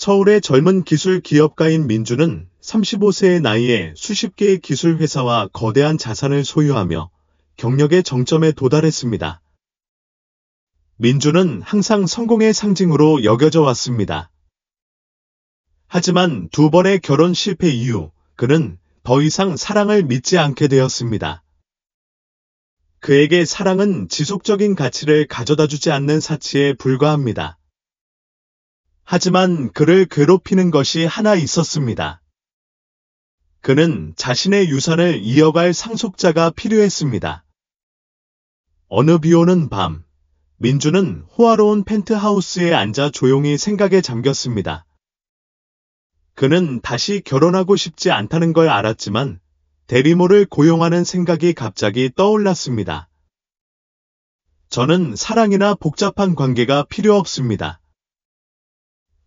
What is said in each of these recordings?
서울의 젊은 기술 기업가인 민주는 35세의 나이에 수십 개의 기술 회사와 거대한 자산을 소유하며 경력의 정점에 도달했습니다. 민주는 항상 성공의 상징으로 여겨져 왔습니다. 하지만 두 번의 결혼 실패 이후 그는 더 이상 사랑을 믿지 않게 되었습니다. 그에게 사랑은 지속적인 가치를 가져다주지 않는 사치에 불과합니다. 하지만 그를 괴롭히는 것이 하나 있었습니다. 그는 자신의 유산을 이어갈 상속자가 필요했습니다. 어느 비 오는 밤, 민주는 호화로운 펜트하우스에 앉아 조용히 생각에 잠겼습니다. 그는 다시 결혼하고 싶지 않다는 걸 알았지만 대리모를 고용하는 생각이 갑자기 떠올랐습니다. 저는 사랑이나 복잡한 관계가 필요 없습니다.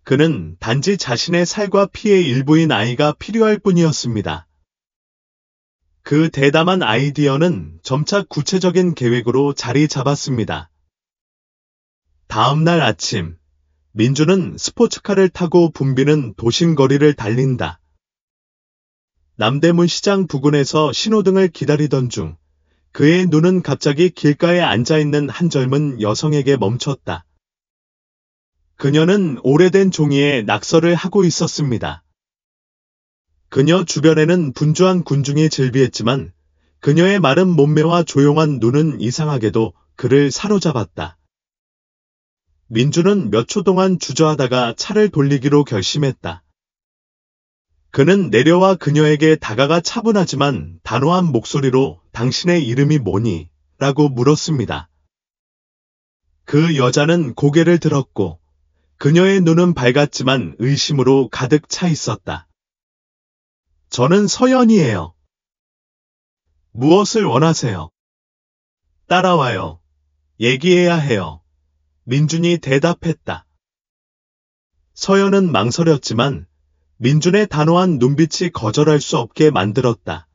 그는 단지 자신의 살과 피의 일부인 아이가 필요할 뿐이었습니다. 그 대담한 아이디어는 점차 구체적인 계획으로 자리 잡았습니다. 다음 날 아침, 민주는 스포츠카를 타고 붐비는 도심 거리를 달린다. 남대문 시장 부근에서 신호등을 기다리던 중 그의 눈은 갑자기 길가에 앉아있는 한 젊은 여성에게 멈췄다. 그녀는 오래된 종이에 낙서를 하고 있었습니다. 그녀 주변에는 분주한 군중이 즐비했지만 그녀의 마른 몸매와 조용한 눈은 이상하게도 그를 사로잡았다. 민주는 몇 초 동안 주저하다가 차를 돌리기로 결심했다. 그는 내려와 그녀에게 다가가 차분하지만 단호한 목소리로 당신의 이름이 뭐니? 라고 물었습니다. 그 여자는 고개를 들었고 그녀의 눈은 밝았지만 의심으로 가득 차 있었다. 저는 서연이에요. 무엇을 원하세요? 따라와요. 얘기해야 해요. 민준이 대답했다. 서연은 망설였지만 민준의 단호한 눈빛이 거절할 수 없게 만들었다.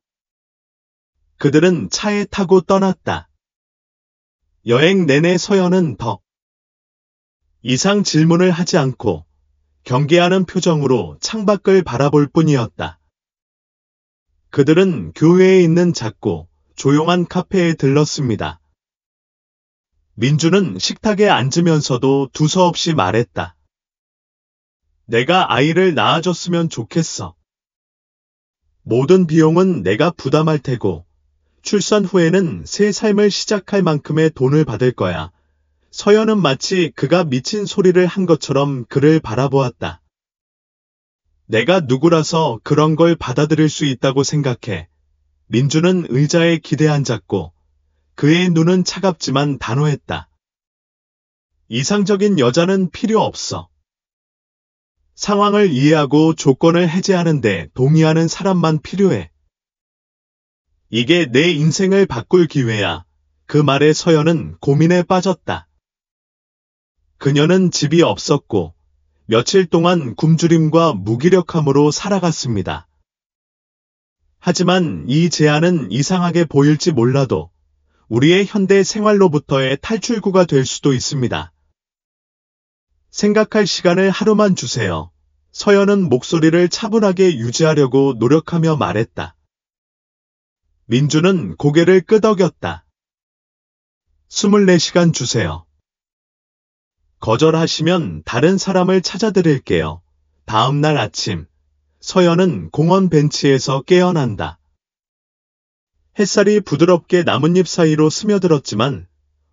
그들은 차에 타고 떠났다. 여행 내내 서연은 더 이상 질문을 하지 않고 경계하는 표정으로 창밖을 바라볼 뿐이었다. 그들은 교외에 있는 작고 조용한 카페에 들렀습니다. 민주는 식탁에 앉으면서도 두서없이 말했다. 내가 아이를 낳아줬으면 좋겠어. 모든 비용은 내가 부담할 테고 출산 후에는 새 삶을 시작할 만큼의 돈을 받을 거야. 서연은 마치 그가 미친 소리를 한 것처럼 그를 바라보았다. 내가 누구라서 그런 걸 받아들일 수 있다고 생각해. 민주는 의자에 기대앉았고 그의 눈은 차갑지만 단호했다. 이상적인 여자는 필요 없어. 상황을 이해하고 조건을 해제하는데 동의하는 사람만 필요해. 이게 내 인생을 바꿀 기회야. 그 말에 서연은 고민에 빠졌다. 그녀는 집이 없었고 며칠 동안 굶주림과 무기력함으로 살아갔습니다. 하지만 이 제안은 이상하게 보일지 몰라도 우리의 현대 생활로부터의 탈출구가 될 수도 있습니다. 생각할 시간을 하루만 주세요. 서연은 목소리를 차분하게 유지하려고 노력하며 말했다. 민주는 고개를 끄덕였다. 24시간 주세요. 거절하시면 다른 사람을 찾아드릴게요. 다음 날 아침, 서연은 공원 벤치에서 깨어난다. 햇살이 부드럽게 나뭇잎 사이로 스며들었지만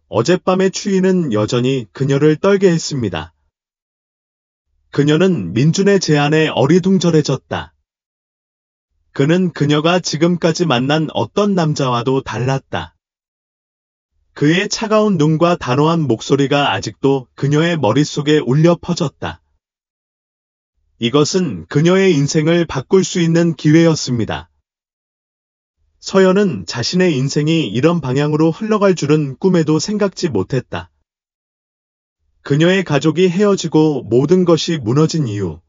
어젯밤의 추위는 여전히 그녀를 떨게 했습니다. 그녀는 민준의 제안에 어리둥절해졌다. 그는 그녀가 지금까지 만난 어떤 남자와도 달랐다. 그의 차가운 눈과 단호한 목소리가 아직도 그녀의 머릿속에 울려 퍼졌다. 이것은 그녀의 인생을 바꿀 수 있는 기회였습니다. 서연은 자신의 인생이 이런 방향으로 흘러갈 줄은 꿈에도 생각지 못했다. 그녀의 가족이 헤어지고 모든 것이 무너진 이후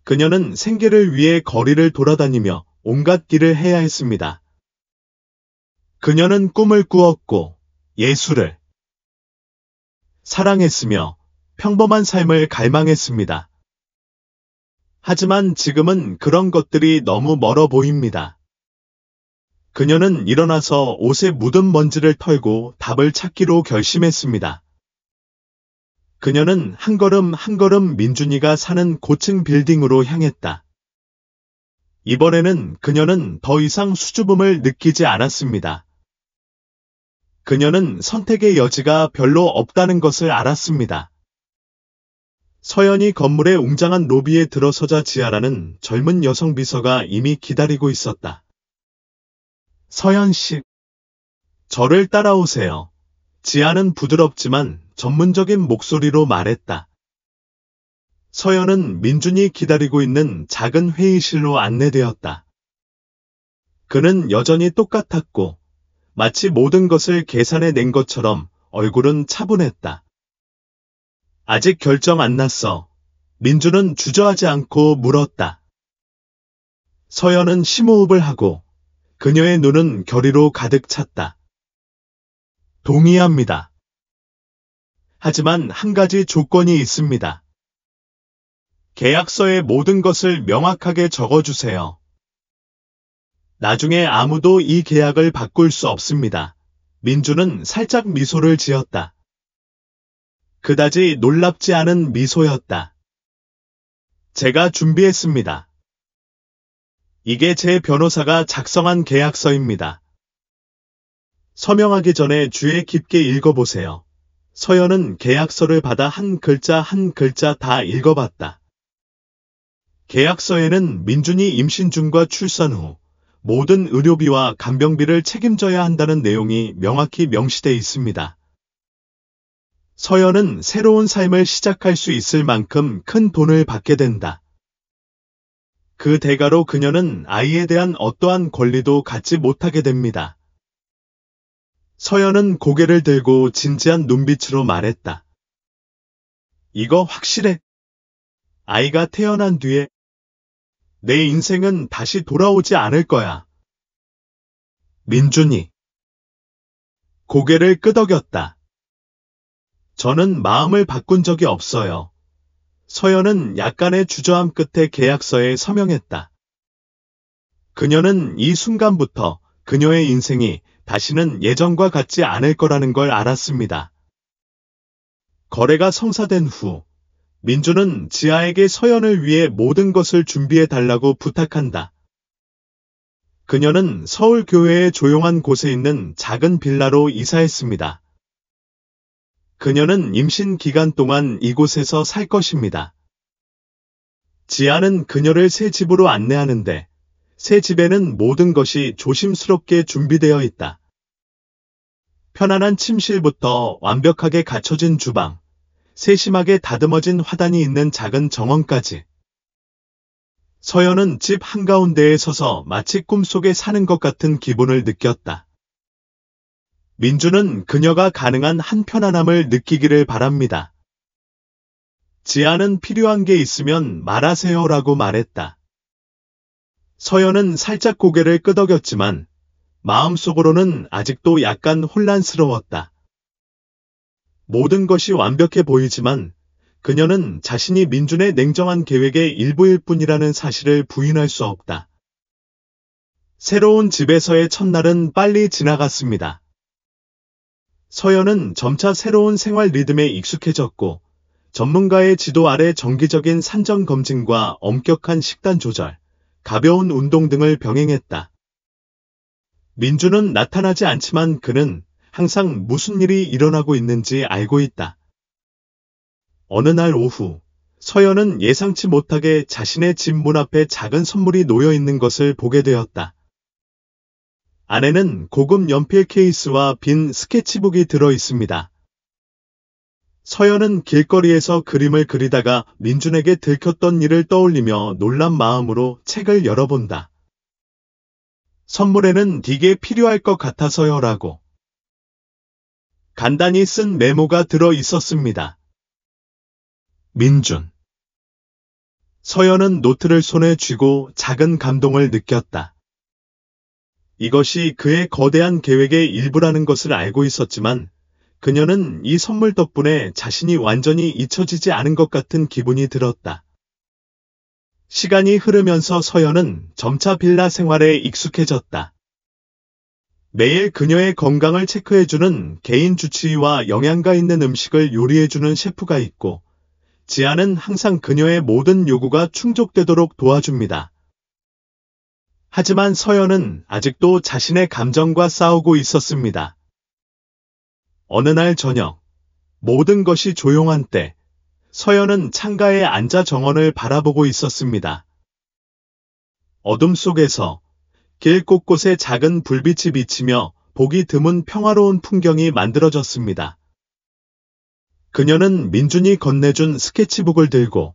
그녀는 생계를 위해 거리를 돌아다니며 온갖 일을 해야 했습니다. 그녀는 꿈을 꾸었고 예술을 사랑했으며 평범한 삶을 갈망했습니다. 하지만 지금은 그런 것들이 너무 멀어 보입니다. 그녀는 일어나서 옷에 묻은 먼지를 털고 답을 찾기로 결심했습니다. 그녀는 한 걸음 한 걸음 민준이가 사는 고층 빌딩으로 향했다. 이번에는 그녀는 더 이상 수줍음을 느끼지 않았습니다. 그녀는 선택의 여지가 별로 없다는 것을 알았습니다. 서연이 건물의 웅장한 로비에 들어서자 지아라는 젊은 여성 비서가 이미 기다리고 있었다. 서연 씨, 저를 따라오세요. 지아는 부드럽지만 전문적인 목소리로 말했다. 서연은 민준이 기다리고 있는 작은 회의실로 안내되었다. 그는 여전히 똑같았고 마치 모든 것을 계산해 낸 것처럼 얼굴은 차분했다. 아직 결정 안 났어. 민준은 주저하지 않고 물었다. 서연은 심호흡을 하고 그녀의 눈은 결의로 가득 찼다. 동의합니다. 하지만 한 가지 조건이 있습니다. 계약서에 모든 것을 명확하게 적어주세요. 나중에 아무도 이 계약을 바꿀 수 없습니다. 민준은 살짝 미소를 지었다. 그다지 놀랍지 않은 미소였다. 제가 준비했습니다. 이게 제 변호사가 작성한 계약서입니다. 서명하기 전에 주의 깊게 읽어보세요. 서연은 계약서를 받아 한 글자 한 글자 다 읽어봤다. 계약서에는 민준이 임신 중과 출산 후 모든 의료비와 간병비를 책임져야 한다는 내용이 명확히 명시돼 있습니다. 서연은 새로운 삶을 시작할 수 있을 만큼 큰 돈을 받게 된다. 그 대가로 그녀는 아이에 대한 어떠한 권리도 갖지 못하게 됩니다. 서연은 고개를 들고 진지한 눈빛으로 말했다. 이거 확실해? 아이가 태어난 뒤에 내 인생은 다시 돌아오지 않을 거야. 민준이 고개를 끄덕였다. 저는 마음을 바꾼 적이 없어요. 서연은 약간의 주저함 끝에 계약서에 서명했다. 그녀는 이 순간부터 그녀의 인생이 다시는 예전과 같지 않을 거라는 걸 알았습니다. 거래가 성사된 후 민준은 지아에게 서연을 위해 모든 것을 준비해 달라고 부탁한다. 그녀는 서울 교외의 조용한 곳에 있는 작은 빌라로 이사했습니다. 그녀는 임신 기간 동안 이곳에서 살 것입니다. 지아는 그녀를 새 집으로 안내하는데 새 집에는 모든 것이 조심스럽게 준비되어 있다. 편안한 침실부터 완벽하게 갖춰진 주방, 세심하게 다듬어진 화단이 있는 작은 정원까지. 서연은 집 한가운데에 서서 마치 꿈속에 사는 것 같은 기분을 느꼈다. 민준은 그녀가 가능한 한 편안함을 느끼기를 바랍니다. 지아는 필요한 게 있으면 말하세요라고 말했다. 서연은 살짝 고개를 끄덕였지만 마음속으로는 아직도 약간 혼란스러웠다. 모든 것이 완벽해 보이지만 그녀는 자신이 민준의 냉정한 계획의 일부일 뿐이라는 사실을 부인할 수 없다. 새로운 집에서의 첫날은 빨리 지나갔습니다. 서연은 점차 새로운 생활 리듬에 익숙해졌고 전문가의 지도 아래 정기적인 산정 검진과 엄격한 식단 조절, 가벼운 운동 등을 병행했다. 민준은 나타나지 않지만 그는 항상 무슨 일이 일어나고 있는지 알고 있다. 어느 날 오후, 서연은 예상치 못하게 자신의 집 문 앞에 작은 선물이 놓여 있는 것을 보게 되었다. 안에는 고급 연필 케이스와 빈 스케치북이 들어 있습니다. 서연은 길거리에서 그림을 그리다가 민준에게 들켰던 일을 떠올리며 놀란 마음으로 책을 열어본다. 선물에는 되게 필요할 것 같아서요라고 간단히 쓴 메모가 들어 있었습니다. 민준. 서연은 노트를 손에 쥐고 작은 감동을 느꼈다. 이것이 그의 거대한 계획의 일부라는 것을 알고 있었지만 그녀는 이 선물 덕분에 자신이 완전히 잊혀지지 않은 것 같은 기분이 들었다. 시간이 흐르면서 서연은 점차 빌라 생활에 익숙해졌다. 매일 그녀의 건강을 체크해주는 개인 주치의와 영양가 있는 음식을 요리해주는 셰프가 있고, 지아는 항상 그녀의 모든 요구가 충족되도록 도와줍니다. 하지만 서연은 아직도 자신의 감정과 싸우고 있었습니다. 어느 날 저녁, 모든 것이 조용한 때, 서연은 창가에 앉아 정원을 바라보고 있었습니다. 어둠 속에서 길 곳곳에 작은 불빛이 비치며 보기 드문 평화로운 풍경이 만들어졌습니다. 그녀는 민준이 건네준 스케치북을 들고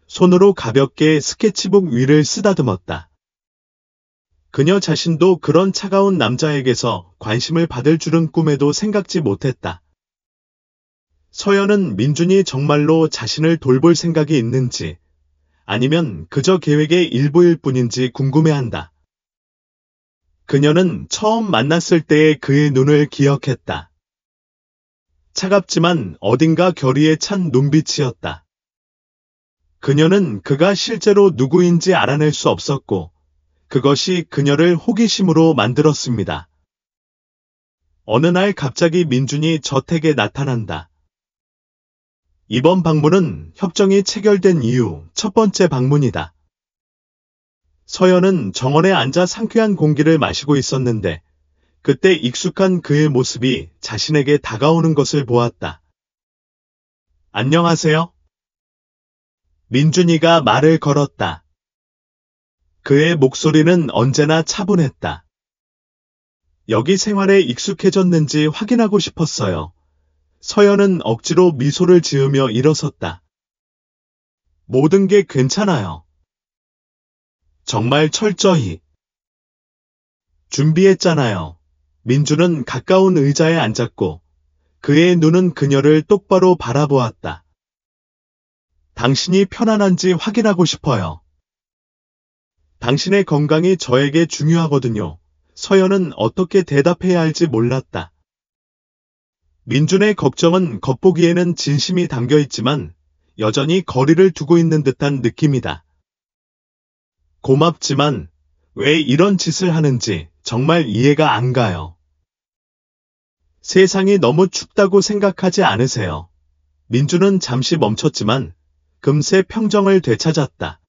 손으로 가볍게 스케치북 위를 쓰다듬었다. 그녀 자신도 그런 차가운 남자에게서 관심을 받을 줄은 꿈에도 생각지 못했다. 서연은 민준이 정말로 자신을 돌볼 생각이 있는지 아니면 그저 계획의 일부일 뿐인지 궁금해한다. 그녀는 처음 만났을 때의 그의 눈을 기억했다. 차갑지만 어딘가 결의에 찬 눈빛이었다. 그녀는 그가 실제로 누구인지 알아낼 수 없었고, 그것이 그녀를 호기심으로 만들었습니다. 어느 날 갑자기 민준이 저택에 나타난다. 이번 방문은 협정이 체결된 이후 첫 번째 방문이다. 서연은 정원에 앉아 상쾌한 공기를 마시고 있었는데, 그때 익숙한 그의 모습이 자신에게 다가오는 것을 보았다. 안녕하세요. 민준이가 말을 걸었다. 그의 목소리는 언제나 차분했다. 여기 생활에 익숙해졌는지 확인하고 싶었어요. 서연은 억지로 미소를 지으며 일어섰다. 모든 게 괜찮아요. 정말 철저히. 준비했잖아요. 민준은 가까운 의자에 앉았고 그의 눈은 그녀를 똑바로 바라보았다. 당신이 편안한지 확인하고 싶어요. 당신의 건강이 저에게 중요하거든요. 서연은 어떻게 대답해야 할지 몰랐다. 민준의 걱정은 겉보기에는 진심이 담겨 있지만 여전히 거리를 두고 있는 듯한 느낌이다. 고맙지만 왜 이런 짓을 하는지 정말 이해가 안 가요. 세상이 너무 춥다고 생각하지 않으세요? 민준은 잠시 멈췄지만 금세 평정을 되찾았다.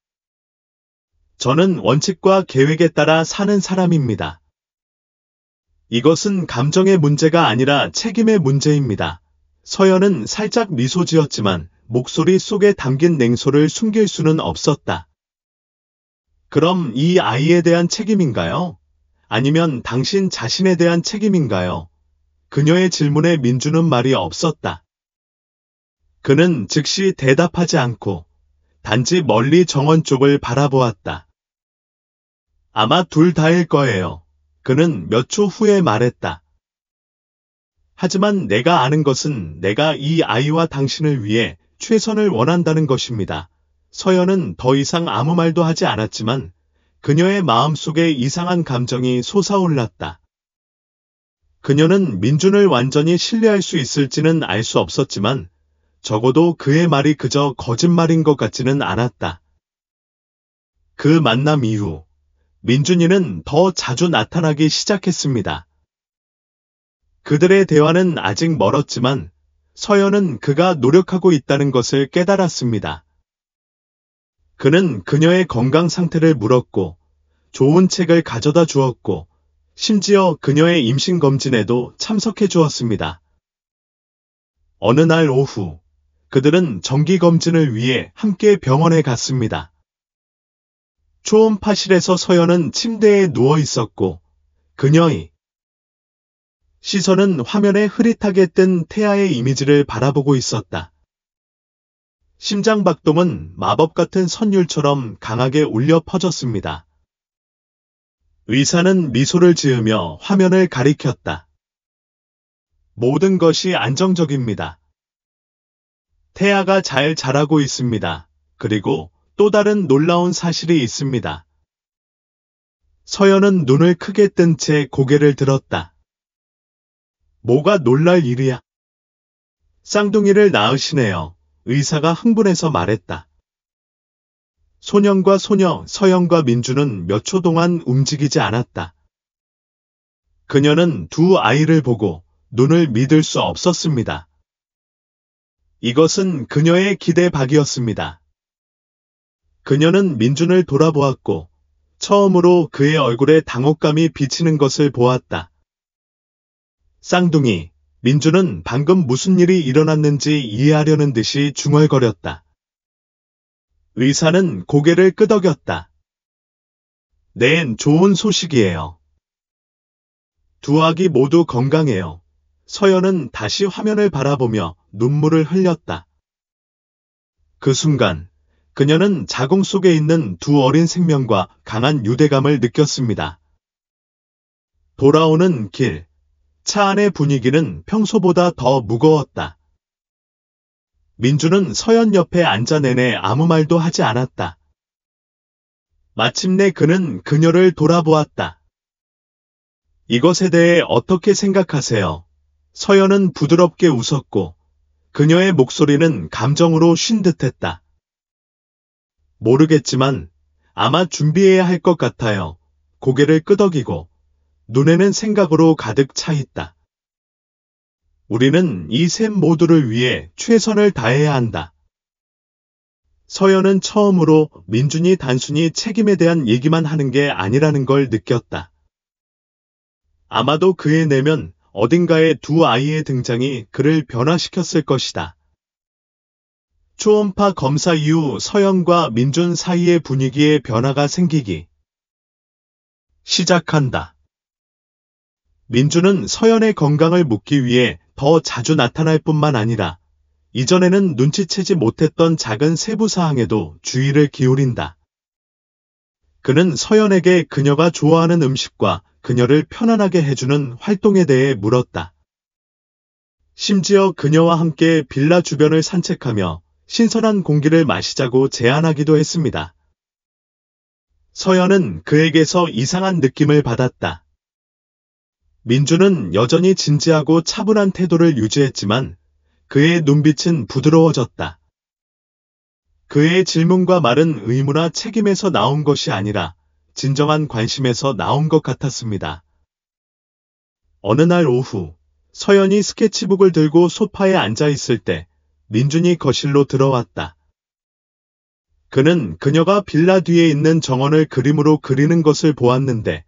저는 원칙과 계획에 따라 사는 사람입니다. 이것은 감정의 문제가 아니라 책임의 문제입니다. 서연은 살짝 미소 지었지만 목소리 속에 담긴 냉소를 숨길 수는 없었다. 그럼 이 아이에 대한 책임인가요? 아니면 당신 자신에 대한 책임인가요? 그녀의 질문에 민준은 말이 없었다. 그는 즉시 대답하지 않고 단지 멀리 정원 쪽을 바라보았다. 아마 둘 다일 거예요. 그는 몇 초 후에 말했다. 하지만 내가 아는 것은 내가 이 아이와 당신을 위해 최선을 원한다는 것입니다. 서연은 더 이상 아무 말도 하지 않았지만 그녀의 마음속에 이상한 감정이 솟아올랐다. 그녀는 민준을 완전히 신뢰할 수 있을지는 알 수 없었지만 적어도 그의 말이 그저 거짓말인 것 같지는 않았다. 그 만남 이후 민준이는 더 자주 나타나기 시작했습니다. 그들의 대화는 아직 멀었지만 서연은 그가 노력하고 있다는 것을 깨달았습니다. 그는 그녀의 건강 상태를 물었고 좋은 책을 가져다 주었고 심지어 그녀의 임신검진에도 참석해 주었습니다. 어느 날 오후 그들은 정기검진을 위해 함께 병원에 갔습니다. 초음파실에서 서연은 침대에 누워 있었고 그녀의 시선은 화면에 흐릿하게 뜬 태아의 이미지를 바라보고 있었다. 심장박동은 마법 같은 선율처럼 강하게 울려 퍼졌습니다. 의사는 미소를 지으며 화면을 가리켰다. 모든 것이 안정적입니다. 태아가 잘 자라고 있습니다. 그리고 또 다른 놀라운 사실이 있습니다. 서연은 눈을 크게 뜬 채 고개를 들었다. 뭐가 놀랄 일이야? 쌍둥이를 낳으시네요. 의사가 흥분해서 말했다. 소년과 소녀, 서연과 민주는 몇 초 동안 움직이지 않았다. 그녀는 두 아이를 보고 눈을 믿을 수 없었습니다. 이것은 그녀의 기대박이었습니다. 그녀는 민준을 돌아보았고 처음으로 그의 얼굴에 당혹감이 비치는 것을 보았다. 쌍둥이, 민준은 방금 무슨 일이 일어났는지 이해하려는 듯이 중얼거렸다. 의사는 고개를 끄덕였다. 네, 좋은 소식이에요. 두 아기 모두 건강해요. 서연은 다시 화면을 바라보며 눈물을 흘렸다. 그 순간 그녀는 자궁 속에 있는 두 어린 생명과 강한 유대감을 느꼈습니다. 돌아오는 길, 차 안의 분위기는 평소보다 더 무거웠다. 민주는 서연 옆에 앉아 내내 아무 말도 하지 않았다. 마침내 그는 그녀를 돌아보았다. 이것에 대해 어떻게 생각하세요? 서연은 부드럽게 웃었고 그녀의 목소리는 감정으로 쉰 듯했다. 모르겠지만 아마 준비해야 할 것 같아요. 고개를 끄덕이고 눈에는 생각으로 가득 차 있다. 우리는 이 셋 모두를 위해 최선을 다해야 한다. 서연은 처음으로 민준이 단순히 책임에 대한 얘기만 하는 게 아니라는 걸 느꼈다. 아마도 그의 내면 어딘가에 두 아이의 등장이 그를 변화시켰을 것이다. 초음파 검사 이후 서연과 민준 사이의 분위기에 변화가 생기기 시작한다. 민준은 서연의 건강을 묻기 위해 더 자주 나타날 뿐만 아니라 이전에는 눈치채지 못했던 작은 세부사항에도 주의를 기울인다. 그는 서연에게 그녀가 좋아하는 음식과 그녀를 편안하게 해주는 활동에 대해 물었다. 심지어 그녀와 함께 빌라 주변을 산책하며 신선한 공기를 마시자고 제안하기도 했습니다. 서연은 그에게서 이상한 느낌을 받았다. 민주는 여전히 진지하고 차분한 태도를 유지했지만 그의 눈빛은 부드러워졌다. 그의 질문과 말은 의무나 책임에서 나온 것이 아니라 진정한 관심에서 나온 것 같았습니다. 어느 날 오후, 서연이 스케치북을 들고 소파에 앉아 있을 때 민준이 거실로 들어왔다. 그는 그녀가 빌라 뒤에 있는 정원을 그림으로 그리는 것을 보았는데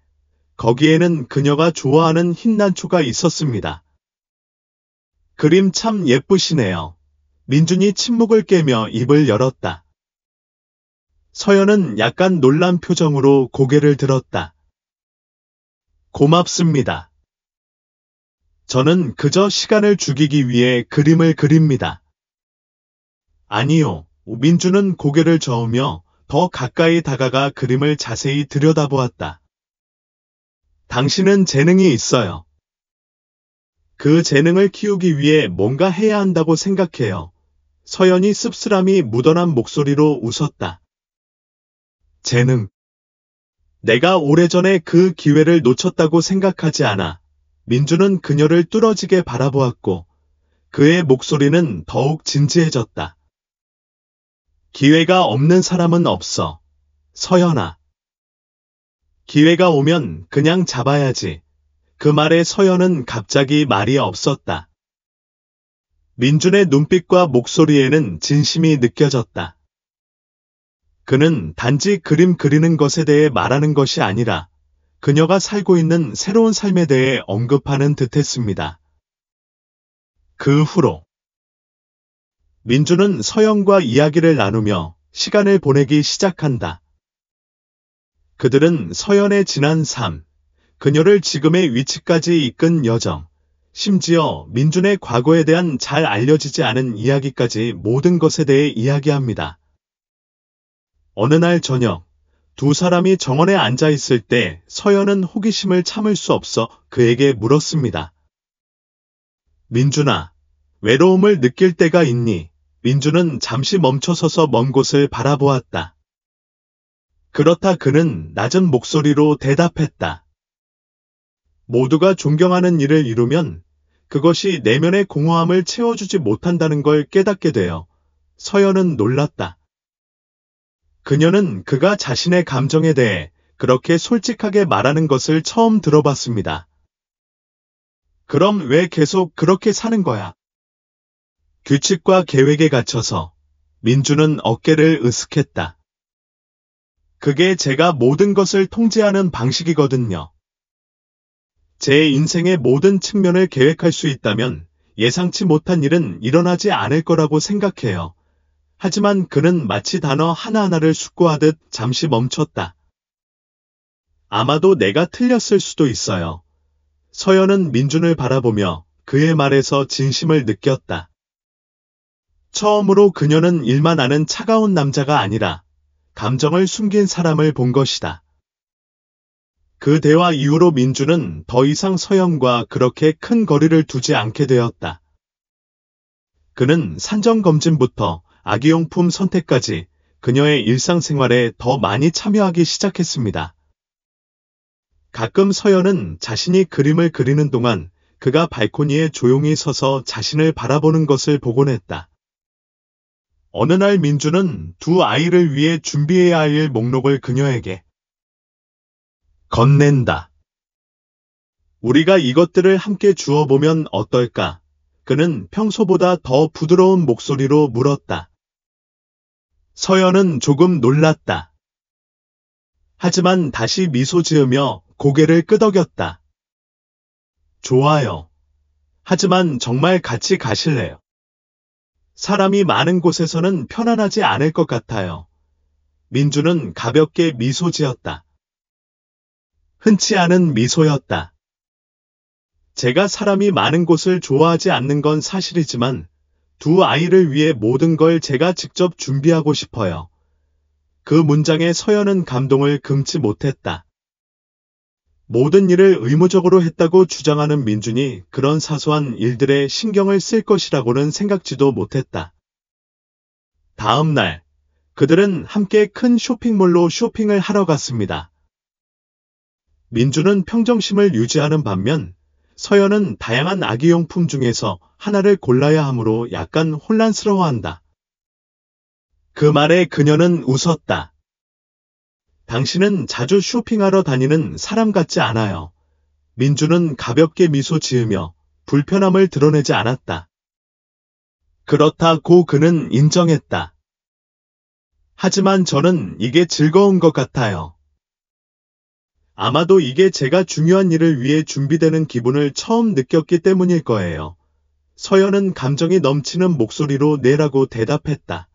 거기에는 그녀가 좋아하는 흰 난초가 있었습니다. 그림 참 예쁘시네요. 민준이 침묵을 깨며 입을 열었다. 서연은 약간 놀란 표정으로 고개를 들었다. 고맙습니다. 저는 그저 시간을 죽이기 위해 그림을 그립니다. 아니요. 민준은 고개를 저으며 더 가까이 다가가 그림을 자세히 들여다보았다. 당신은 재능이 있어요. 그 재능을 키우기 위해 뭔가 해야 한다고 생각해요. 서연이 씁쓸함이 묻어난 목소리로 웃었다. 재능. 내가 오래전에 그 기회를 놓쳤다고 생각하지 않아. 민주는 그녀를 뚫어지게 바라보았고 그의 목소리는 더욱 진지해졌다. 기회가 없는 사람은 없어. 서연아. 기회가 오면 그냥 잡아야지. 그 말에 서연은 갑자기 말이 없었다. 민준의 눈빛과 목소리에는 진심이 느껴졌다. 그는 단지 그림 그리는 것에 대해 말하는 것이 아니라 그녀가 살고 있는 새로운 삶에 대해 언급하는 듯했습니다. 그 후로 민준은 서연과 이야기를 나누며 시간을 보내기 시작한다. 그들은 서연의 지난 삶, 그녀를 지금의 위치까지 이끈 여정, 심지어 민준의 과거에 대한 잘 알려지지 않은 이야기까지 모든 것에 대해 이야기합니다. 어느 날 저녁, 두 사람이 정원에 앉아 있을 때 서연은 호기심을 참을 수 없어 그에게 물었습니다. 민준아, 외로움을 느낄 때가 있니? 민준은 잠시 멈춰서서 먼 곳을 바라보았다. 그렇다 그는 낮은 목소리로 대답했다. 모두가 존경하는 일을 이루면 그것이 내면의 공허함을 채워주지 못한다는 걸 깨닫게 되어 서연은 놀랐다. 그녀는 그가 자신의 감정에 대해 그렇게 솔직하게 말하는 것을 처음 들어봤습니다. 그럼 왜 계속 그렇게 사는 거야? 규칙과 계획에 갇혀서 민주는 어깨를 으쓱했다. 그게 제가 모든 것을 통제하는 방식이거든요. 제 인생의 모든 측면을 계획할 수 있다면 예상치 못한 일은 일어나지 않을 거라고 생각해요. 하지만 그는 마치 단어 하나하나를 숙고하듯 잠시 멈췄다. 아마도 내가 틀렸을 수도 있어요. 서연은 민준을 바라보며 그의 말에서 진심을 느꼈다. 처음으로 그녀는 일만 아는 차가운 남자가 아니라 감정을 숨긴 사람을 본 것이다. 그 대화 이후로 민주는 더 이상 서연과 그렇게 큰 거리를 두지 않게 되었다. 그는 산정검진부터 아기용품 선택까지 그녀의 일상생활에 더 많이 참여하기 시작했습니다. 가끔 서연은 자신이 그림을 그리는 동안 그가 발코니에 조용히 서서 자신을 바라보는 것을 보곤 했다. 어느 날 민주는 두 아이를 위해 준비해야 할 일 목록을 그녀에게 건넨다. 우리가 이것들을 함께 주워보면 어떨까? 그는 평소보다 더 부드러운 목소리로 물었다. 서연은 조금 놀랐다. 하지만 다시 미소 지으며 고개를 끄덕였다. 좋아요. 하지만 정말 같이 가실래요? 사람이 많은 곳에서는 편안하지 않을 것 같아요. 민주는 가볍게 미소 지었다. 흔치 않은 미소였다. 제가 사람이 많은 곳을 좋아하지 않는 건 사실이지만 두 아이를 위해 모든 걸 제가 직접 준비하고 싶어요. 그 문장에 서연은 감동을 금치 못했다. 모든 일을 의무적으로 했다고 주장하는 민준이 그런 사소한 일들에 신경을 쓸 것이라고는 생각지도 못했다. 다음 날, 그들은 함께 큰 쇼핑몰로 쇼핑을 하러 갔습니다. 민준은 평정심을 유지하는 반면 서연은 다양한 아기용품 중에서 하나를 골라야 하므로 약간 혼란스러워한다. 그 말에 그녀는 웃었다. 당신은 자주 쇼핑하러 다니는 사람 같지 않아요. 민주는 가볍게 미소 지으며 불편함을 드러내지 않았다. 그렇다고 그는 인정했다. 하지만 저는 이게 즐거운 것 같아요. 아마도 이게 제가 중요한 일을 위해 준비되는 기분을 처음 느꼈기 때문일 거예요. 서연은 감정이 넘치는 목소리로 네라고 대답했다.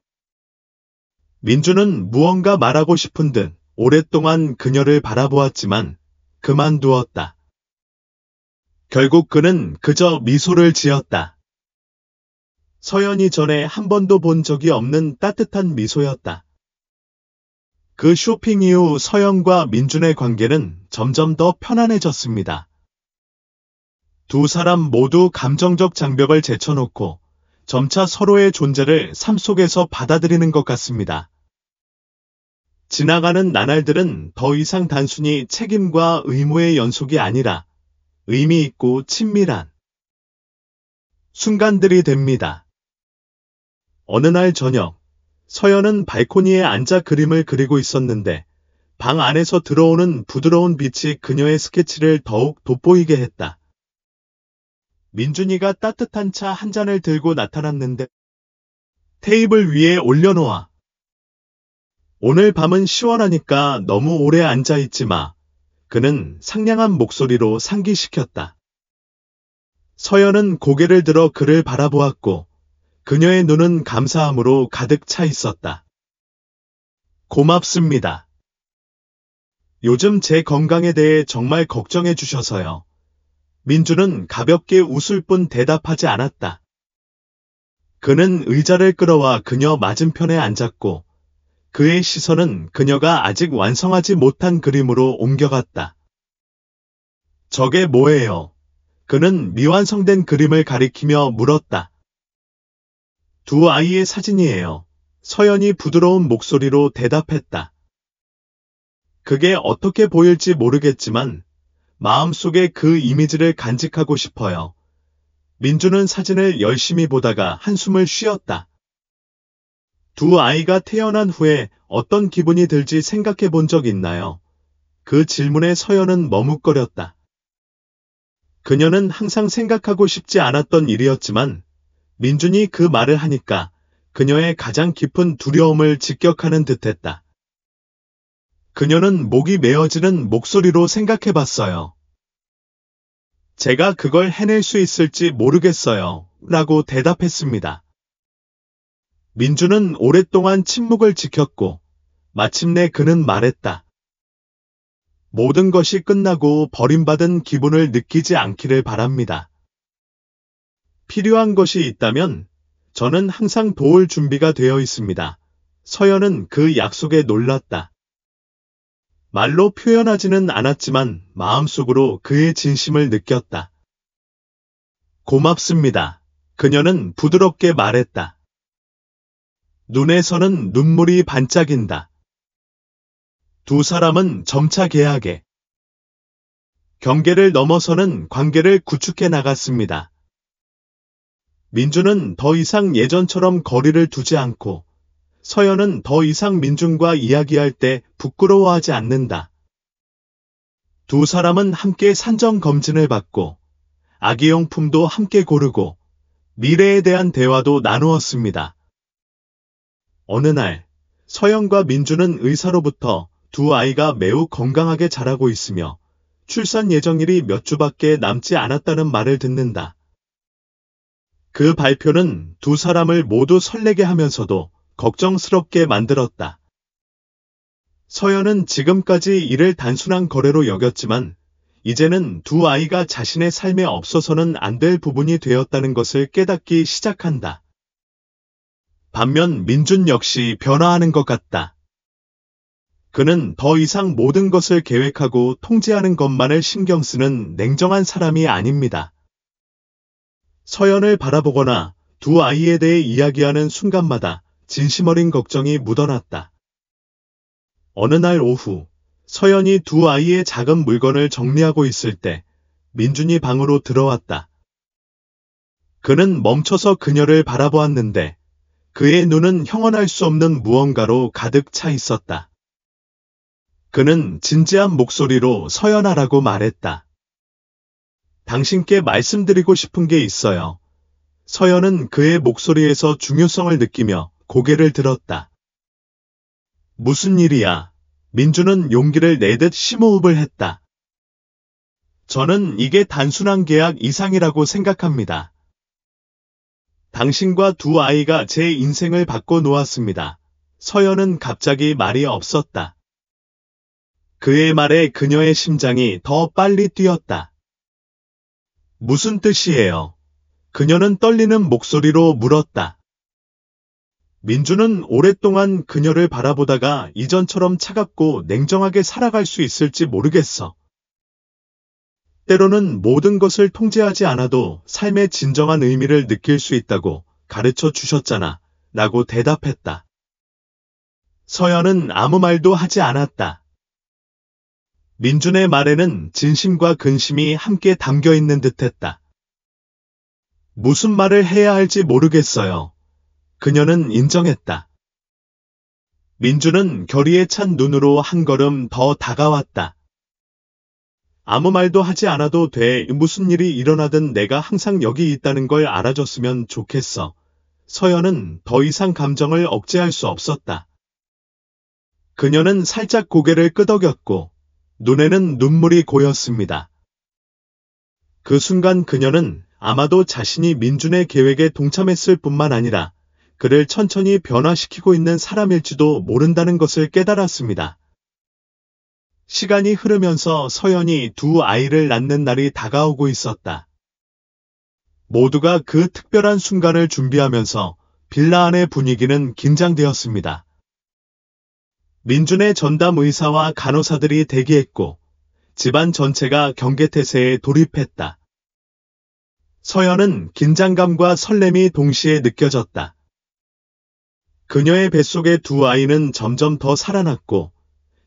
민주는 무언가 말하고 싶은 듯 오랫동안 그녀를 바라보았지만 그만두었다. 결국 그는 그저 미소를 지었다. 서연이 전에 한 번도 본 적이 없는 따뜻한 미소였다. 그 쇼핑 이후 서연과 민준의 관계는 점점 더 편안해졌습니다. 두 사람 모두 감정적 장벽을 제쳐놓고 점차 서로의 존재를 삶 속에서 받아들이는 것 같습니다. 지나가는 나날들은 더 이상 단순히 책임과 의무의 연속이 아니라 의미 있고 친밀한 순간들이 됩니다. 어느 날 저녁, 서연은 발코니에 앉아 그림을 그리고 있었는데 방 안에서 들어오는 부드러운 빛이 그녀의 스케치를 더욱 돋보이게 했다. 민준이가 따뜻한 차 한 잔을 들고 나타났는데 테이블 위에 올려놓아. 오늘 밤은 시원하니까 너무 오래 앉아있지 마. 그는 상냥한 목소리로 상기시켰다. 서연은 고개를 들어 그를 바라보았고 그녀의 눈은 감사함으로 가득 차 있었다. 고맙습니다. 요즘 제 건강에 대해 정말 걱정해 주셔서요. 민주는 가볍게 웃을 뿐 대답하지 않았다. 그는 의자를 끌어와 그녀 맞은편에 앉았고 그의 시선은 그녀가 아직 완성하지 못한 그림으로 옮겨갔다. 저게 뭐예요? 그는 미완성된 그림을 가리키며 물었다. 두 아이의 사진이에요. 서연이 부드러운 목소리로 대답했다. 그게 어떻게 보일지 모르겠지만 마음속에 그 이미지를 간직하고 싶어요. 민주는 사진을 열심히 보다가 한숨을 쉬었다. 두 아이가 태어난 후에 어떤 기분이 들지 생각해 본 적 있나요? 그 질문에 서연은 머뭇거렸다. 그녀는 항상 생각하고 싶지 않았던 일이었지만 민준이 그 말을 하니까 그녀의 가장 깊은 두려움을 직격하는 듯했다. 그녀는 목이 메어지는 목소리로 생각해 봤어요. 제가 그걸 해낼 수 있을지 모르겠어요. 라고 대답했습니다. 민준은 오랫동안 침묵을 지켰고 마침내 그는 말했다. 모든 것이 끝나고 버림받은 기분을 느끼지 않기를 바랍니다. 필요한 것이 있다면 저는 항상 도울 준비가 되어 있습니다. 서연은 그 약속에 놀랐다. 말로 표현하지는 않았지만 마음속으로 그의 진심을 느꼈다. 고맙습니다. 그녀는 부드럽게 말했다. 눈에서는 눈물이 반짝인다. 두 사람은 점차 계약에 경계를 넘어서는 관계를 구축해 나갔습니다. 민준은 더 이상 예전처럼 거리를 두지 않고 서연은 더 이상 민준과 이야기할 때 부끄러워하지 않는다. 두 사람은 함께 산정 검진을 받고 아기용품도 함께 고르고 미래에 대한 대화도 나누었습니다. 어느 날 서연과 민준은 의사로부터 두 아이가 매우 건강하게 자라고 있으며 출산 예정일이 몇 주밖에 남지 않았다는 말을 듣는다. 그 발표는 두 사람을 모두 설레게 하면서도 걱정스럽게 만들었다. 서연은 지금까지 이를 단순한 거래로 여겼지만 이제는 두 아이가 자신의 삶에 없어서는 안 될 부분이 되었다는 것을 깨닫기 시작한다. 반면 민준 역시 변화하는 것 같다. 그는 더 이상 모든 것을 계획하고 통제하는 것만을 신경 쓰는 냉정한 사람이 아닙니다. 서연을 바라보거나 두 아이에 대해 이야기하는 순간마다 진심 어린 걱정이 묻어났다. 어느 날 오후, 서연이 두 아이의 작은 물건을 정리하고 있을 때 민준이 방으로 들어왔다. 그는 멈춰서 그녀를 바라보았는데 그의 눈은 형언할 수 없는 무언가로 가득 차 있었다. 그는 진지한 목소리로 서연아라고 말했다. 당신께 말씀드리고 싶은 게 있어요. 서연은 그의 목소리에서 중요성을 느끼며 고개를 들었다. 무슨 일이야? 민준은 용기를 내듯 심호흡을 했다. 저는 이게 단순한 계약 이상이라고 생각합니다. 당신과 두 아이가 제 인생을 바꿔 놓았습니다. 서연은 갑자기 말이 없었다. 그의 말에 그녀의 심장이 더 빨리 뛰었다. 무슨 뜻이에요? 그녀는 떨리는 목소리로 물었다. 민준은 오랫동안 그녀를 바라보다가 이전처럼 차갑고 냉정하게 살아갈 수 있을지 모르겠어. 때로는 모든 것을 통제하지 않아도 삶의 진정한 의미를 느낄 수 있다고 가르쳐 주셨잖아. 라고 대답했다. 서연은 아무 말도 하지 않았다. 민준의 말에는 진심과 근심이 함께 담겨 있는 듯했다. 무슨 말을 해야 할지 모르겠어요. 그녀는 인정했다. 민준은 결의에 찬 눈으로 한 걸음 더 다가왔다. 아무 말도 하지 않아도 돼. 무슨 일이 일어나든 내가 항상 여기 있다는 걸 알아줬으면 좋겠어. 서연은 더 이상 감정을 억제할 수 없었다. 그녀는 살짝 고개를 끄덕였고 눈에는 눈물이 고였습니다. 그 순간 그녀는 아마도 자신이 민준의 계획에 동참했을 뿐만 아니라 그를 천천히 변화시키고 있는 사람일지도 모른다는 것을 깨달았습니다. 시간이 흐르면서 서연이 두 아이를 낳는 날이 다가오고 있었다. 모두가 그 특별한 순간을 준비하면서 빌라 안의 분위기는 긴장되었습니다. 민준의 전담 의사와 간호사들이 대기했고 집안 전체가 경계태세에 돌입했다. 서연은 긴장감과 설렘이 동시에 느껴졌다. 그녀의 뱃속의 두 아이는 점점 더 살아났고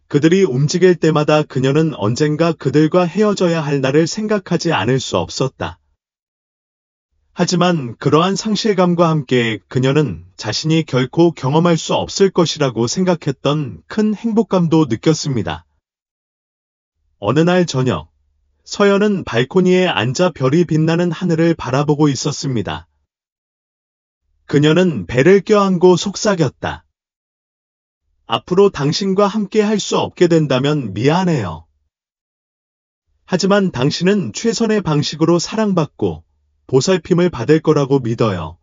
그들이 움직일 때마다 그녀는 언젠가 그들과 헤어져야 할 날을 생각하지 않을 수 없었다. 하지만 그러한 상실감과 함께 그녀는 자신이 결코 경험할 수 없을 것이라고 생각했던 큰 행복감도 느꼈습니다. 어느 날 저녁, 서연은 발코니에 앉아 별이 빛나는 하늘을 바라보고 있었습니다. 그녀는 배를 껴안고 속삭였다. 앞으로 당신과 함께 할 수 없게 된다면 미안해요. 하지만 당신은 최선의 방식으로 사랑받고 보살핌을 받을 거라고 믿어요.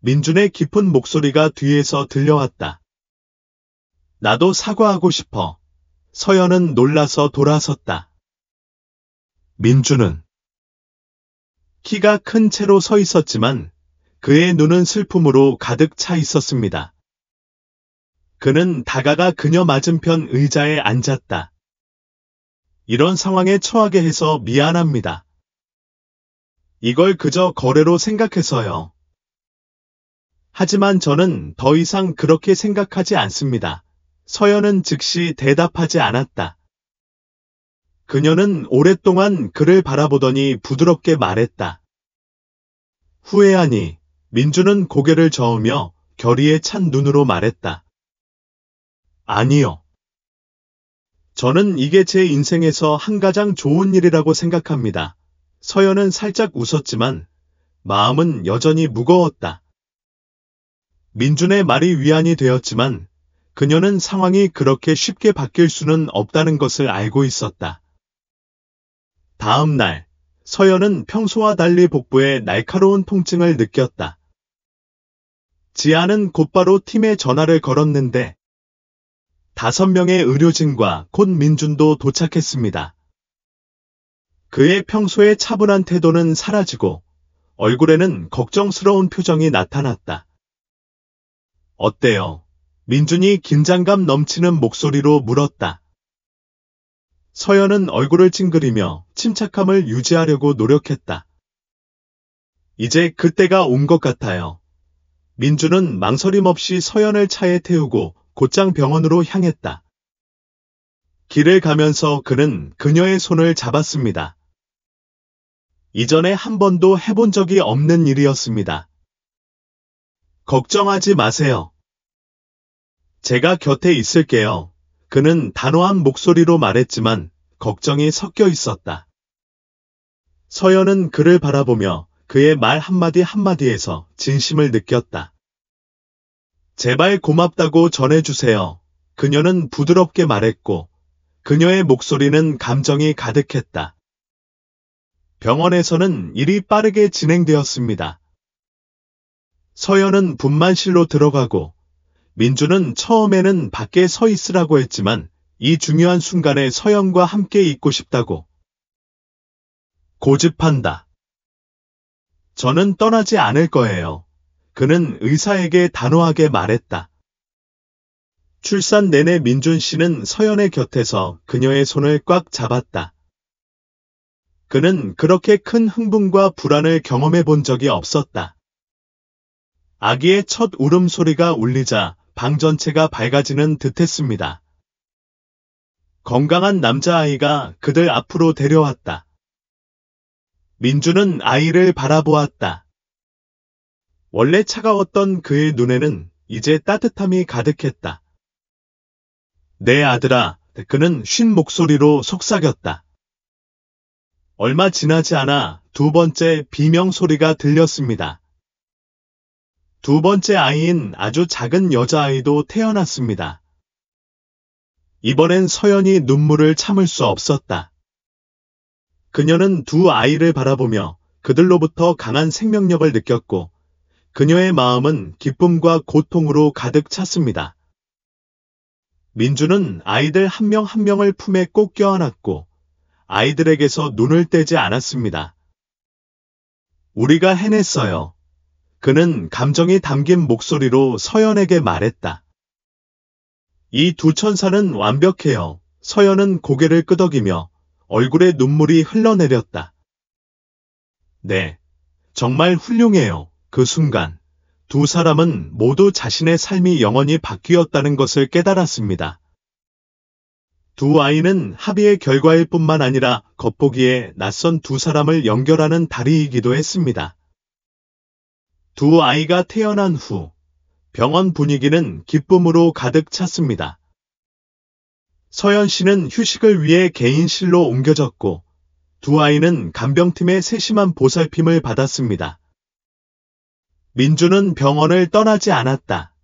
민준의 깊은 목소리가 뒤에서 들려왔다. 나도 사과하고 싶어. 서연은 놀라서 돌아섰다. 민준은 키가 큰 채로 서 있었지만 그의 눈은 슬픔으로 가득 차 있었습니다. 그는 다가가 그녀 맞은편 의자에 앉았다. 이런 상황에 처하게 해서 미안합니다. 이걸 그저 거래로 생각해서요. 하지만 저는 더 이상 그렇게 생각하지 않습니다. 서연은 즉시 대답하지 않았다. 그녀는 오랫동안 그를 바라보더니 부드럽게 말했다. 후회하니? 민준은 고개를 저으며 결의에 찬 눈으로 말했다. 아니요. 저는 이게 제 인생에서 한 가장 좋은 일이라고 생각합니다. 서연은 살짝 웃었지만 마음은 여전히 무거웠다. 민준의 말이 위안이 되었지만 그녀는 상황이 그렇게 쉽게 바뀔 수는 없다는 것을 알고 있었다. 다음 날, 서연은 평소와 달리 복부에 날카로운 통증을 느꼈다. 지아는 곧바로 팀에 전화를 걸었는데 5명의 의료진과 곧 민준도 도착했습니다. 그의 평소의 차분한 태도는 사라지고 얼굴에는 걱정스러운 표정이 나타났다. 어때요? 민준이 긴장감 넘치는 목소리로 물었다. 서연은 얼굴을 찡그리며 침착함을 유지하려고 노력했다. 이제 그때가 온 것 같아요. 민준은 망설임 없이 서연을 차에 태우고 곧장 병원으로 향했다. 길을 가면서 그는 그녀의 손을 잡았습니다. 이전에 한 번도 해본 적이 없는 일이었습니다. 걱정하지 마세요. 제가 곁에 있을게요. 그는 단호한 목소리로 말했지만 걱정이 섞여 있었다. 서연은 그를 바라보며 그의 말 한마디 한마디에서 진심을 느꼈다. 제발 고맙다고 전해주세요. 그녀는 부드럽게 말했고 그녀의 목소리는 감정이 가득했다. 병원에서는 일이 빠르게 진행되었습니다. 서연은 분만실로 들어가고 민준은 처음에는 밖에 서 있으라고 했지만 이 중요한 순간에 서연과 함께 있고 싶다고 고집한다. 저는 떠나지 않을 거예요. 그는 의사에게 단호하게 말했다. 출산 내내 민준 씨는 서연의 곁에서 그녀의 손을 꽉 잡았다. 그는 그렇게 큰 흥분과 불안을 경험해 본 적이 없었다. 아기의 첫 울음소리가 울리자 방 전체가 밝아지는 듯했습니다. 건강한 남자아이가 그들 앞으로 데려왔다. 민준은 아이를 바라보았다. 원래 차가웠던 그의 눈에는 이제 따뜻함이 가득했다. 내 아들아, 그는 쉰 목소리로 속삭였다. 얼마 지나지 않아 2번째 비명 소리가 들렸습니다. 2번째 아이인 아주 작은 여자아이도 태어났습니다. 이번엔 서연이 눈물을 참을 수 없었다. 그녀는 2 아이를 바라보며 그들로부터 강한 생명력을 느꼈고 그녀의 마음은 기쁨과 고통으로 가득 찼습니다. 민준은 아이들 한 명 한 명을 품에 꼭 껴안았고 아이들에게서 눈을 떼지 않았습니다. 우리가 해냈어요. 그는 감정이 담긴 목소리로 서연에게 말했다. 이 2 천사는 완벽해요. 서연은 고개를 끄덕이며 얼굴에 눈물이 흘러내렸다. 네, 정말 훌륭해요. 그 순간 2 사람은 모두 자신의 삶이 영원히 바뀌었다는 것을 깨달았습니다. 2 아이는 합의의 결과일 뿐만 아니라 겉보기에 낯선 2 사람을 연결하는 다리이기도 했습니다. 두 아이가 태어난 후 병원 분위기는 기쁨으로 가득 찼습니다. 서연 씨는 휴식을 위해 개인실로 옮겨졌고 두 아이는 간병팀의 세심한 보살핌을 받았습니다. 민주는 병원을 떠나지 않았다.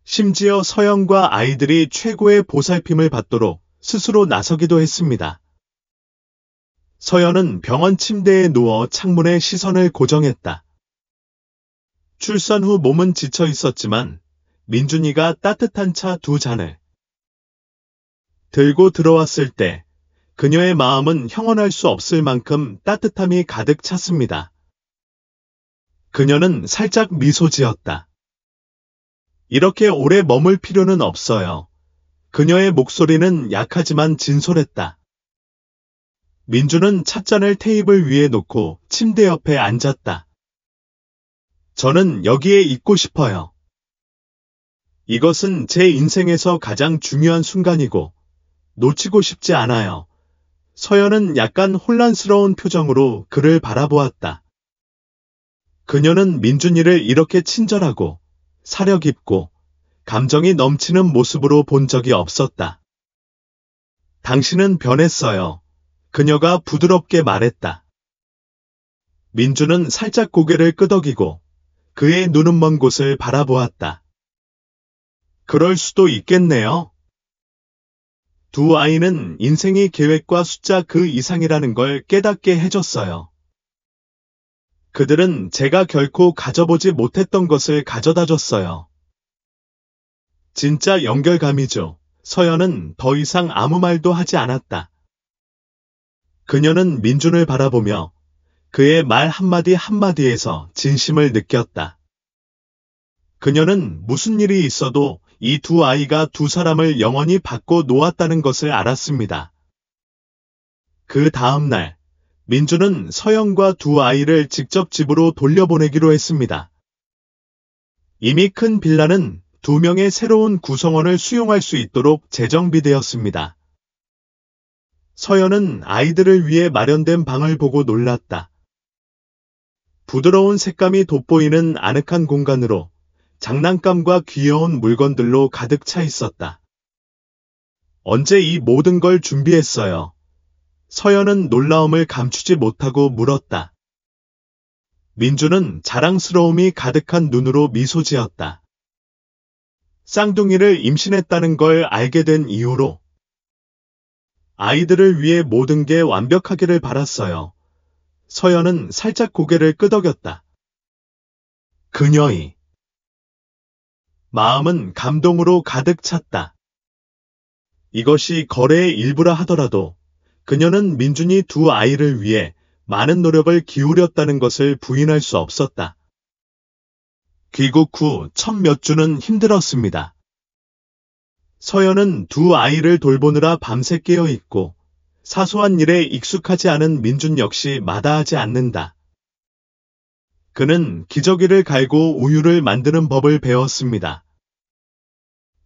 심지어 서연과 아이들이 최고의 보살핌을 받도록 스스로 나서기도 했습니다. 서연은 병원 침대에 누워 창문에 시선을 고정했다. 출산 후 몸은 지쳐 있었지만 민준이가 따뜻한 차 2잔을 들고 들어왔을 때 그녀의 마음은 형언할 수 없을 만큼 따뜻함이 가득 찼습니다. 그녀는 살짝 미소 지었다. 이렇게 오래 머물 필요는 없어요. 그녀의 목소리는 약하지만 진솔했다. 민주는 찻잔을 테이블 위에 놓고 침대 옆에 앉았다. 저는 여기에 있고 싶어요. 이것은 제 인생에서 가장 중요한 순간이고 놓치고 싶지 않아요. 서연은 약간 혼란스러운 표정으로 그를 바라보았다. 그녀는 민준이를 이렇게 친절하고 사려 깊고 감정이 넘치는 모습으로 본 적이 없었다. 당신은 변했어요. 그녀가 부드럽게 말했다. 민주는 살짝 고개를 끄덕이고 그의 눈은 먼 곳을 바라보았다. 그럴 수도 있겠네요. 두 아이는 인생이 계획과 숫자 그 이상이라는 걸 깨닫게 해줬어요. 그들은 제가 결코 가져보지 못했던 것을 가져다 줬어요. 진짜 연결감이죠. 서연은 더 이상 아무 말도 하지 않았다. 그녀는 민준을 바라보며 그의 말 한마디 한마디에서 진심을 느꼈다. 그녀는 무슨 일이 있어도 이 두 아이가 두 사람을 영원히 받고 놓았다는 것을 알았습니다. 그 다음 날, 민주는 서연과 두 아이를 직접 집으로 돌려보내기로 했습니다. 이미 큰 빌라는 2명의 새로운 구성원을 수용할 수 있도록 재정비되었습니다. 서연은 아이들을 위해 마련된 방을 보고 놀랐다. 부드러운 색감이 돋보이는 아늑한 공간으로 장난감과 귀여운 물건들로 가득 차 있었다. 언제 이 모든 걸 준비했어요? 서연은 놀라움을 감추지 못하고 물었다. 민주는 자랑스러움이 가득한 눈으로 미소 지었다. 쌍둥이를 임신했다는 걸 알게 된 이후로 아이들을 위해 모든 게 완벽하기를 바랐어요. 서연은 살짝 고개를 끄덕였다. 그녀의 마음은 감동으로 가득 찼다. 이것이 거래의 일부라 하더라도 그녀는 민준이 두 아이를 위해 많은 노력을 기울였다는 것을 부인할 수 없었다. 귀국 후 첫 몇 주는 힘들었습니다. 서연은 두 아이를 돌보느라 밤새 깨어 있고 사소한 일에 익숙하지 않은 민준 역시 마다하지 않는다. 그는 기저귀를 갈고 우유를 만드는 법을 배웠습니다.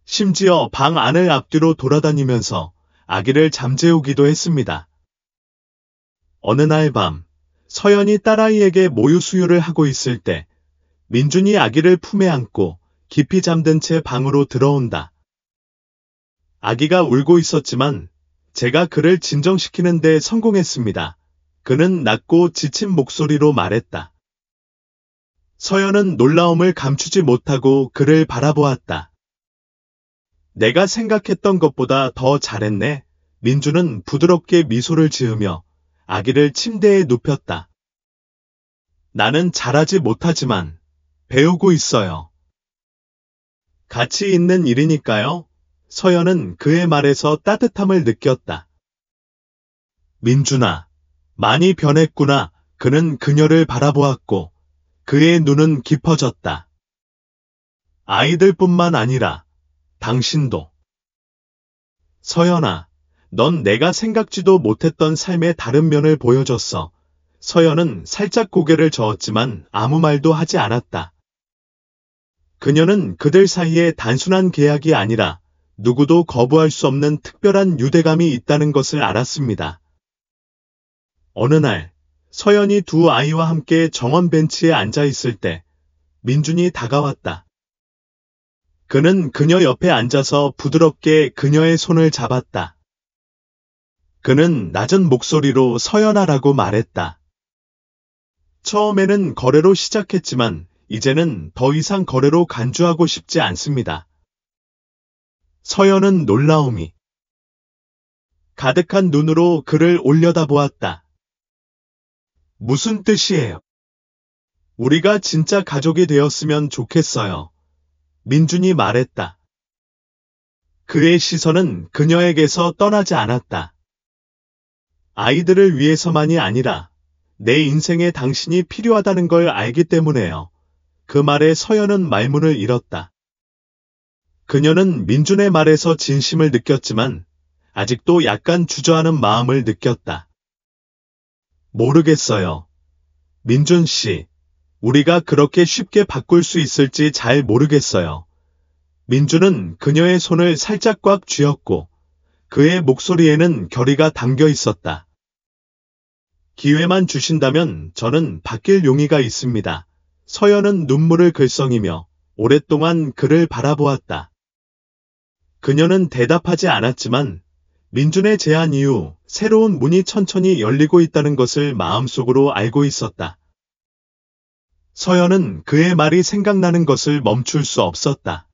심지어 방 안을 앞뒤로 돌아다니면서 아기를 잠재우기도 했습니다. 어느 날 밤, 서연이 딸아이에게 모유 수유를 하고 있을 때 민준이 아기를 품에 안고 깊이 잠든 채 방으로 들어온다. 아기가 울고 있었지만 제가 그를 진정시키는 데 성공했습니다. 그는 낮고 지친 목소리로 말했다. 서연은 놀라움을 감추지 못하고 그를 바라보았다. 내가 생각했던 것보다 더 잘했네. 민주는 부드럽게 미소를 지으며 아기를 침대에 눕혔다. 나는 잘하지 못하지만 배우고 있어요. 가치 있는 일이니까요. 서연은 그의 말에서 따뜻함을 느꼈다. 민준아, 많이 변했구나. 그는 그녀를 바라보았고 그의 눈은 깊어졌다. 아이들뿐만 아니라 당신도. 서연아, 넌 내가 생각지도 못했던 삶의 다른 면을 보여줬어. 서연은 살짝 고개를 저었지만 아무 말도 하지 않았다. 그녀는 그들 사이에 단순한 계약이 아니라 누구도 거부할 수 없는 특별한 유대감이 있다는 것을 알았습니다. 어느 날, 서연이 두 아이와 함께 정원 벤치에 앉아 있을 때 민준이 다가왔다. 그는 그녀 옆에 앉아서 부드럽게 그녀의 손을 잡았다. 그는 낮은 목소리로 서연아라고 말했다. 처음에는 거래로 시작했지만 이제는 더 이상 거래로 간주하고 싶지 않습니다. 서연은 놀라움이 가득한 눈으로 그를 올려다보았다. 무슨 뜻이에요? 우리가 진짜 가족이 되었으면 좋겠어요. 민준이 말했다. 그의 시선은 그녀에게서 떠나지 않았다. 아이들을 위해서만이 아니라 내 인생에 당신이 필요하다는 걸 알기 때문에요. 그 말에 서연은 말문을 잃었다. 그녀는 민준의 말에서 진심을 느꼈지만 아직도 약간 주저하는 마음을 느꼈다. 모르겠어요. 민준 씨, 우리가 그렇게 쉽게 바꿀 수 있을지 잘 모르겠어요. 민준은 그녀의 손을 살짝 꽉 쥐었고 그의 목소리에는 결의가 담겨 있었다. 기회만 주신다면 저는 바뀔 용의가 있습니다. 서연은 눈물을 글썽이며 오랫동안 그를 바라보았다. 그녀는 대답하지 않았지만 민준의 제안 이후 새로운 문이 천천히 열리고 있다는 것을 마음속으로 알고 있었다. 서연은 그의 말이 생각나는 것을 멈출 수 없었다.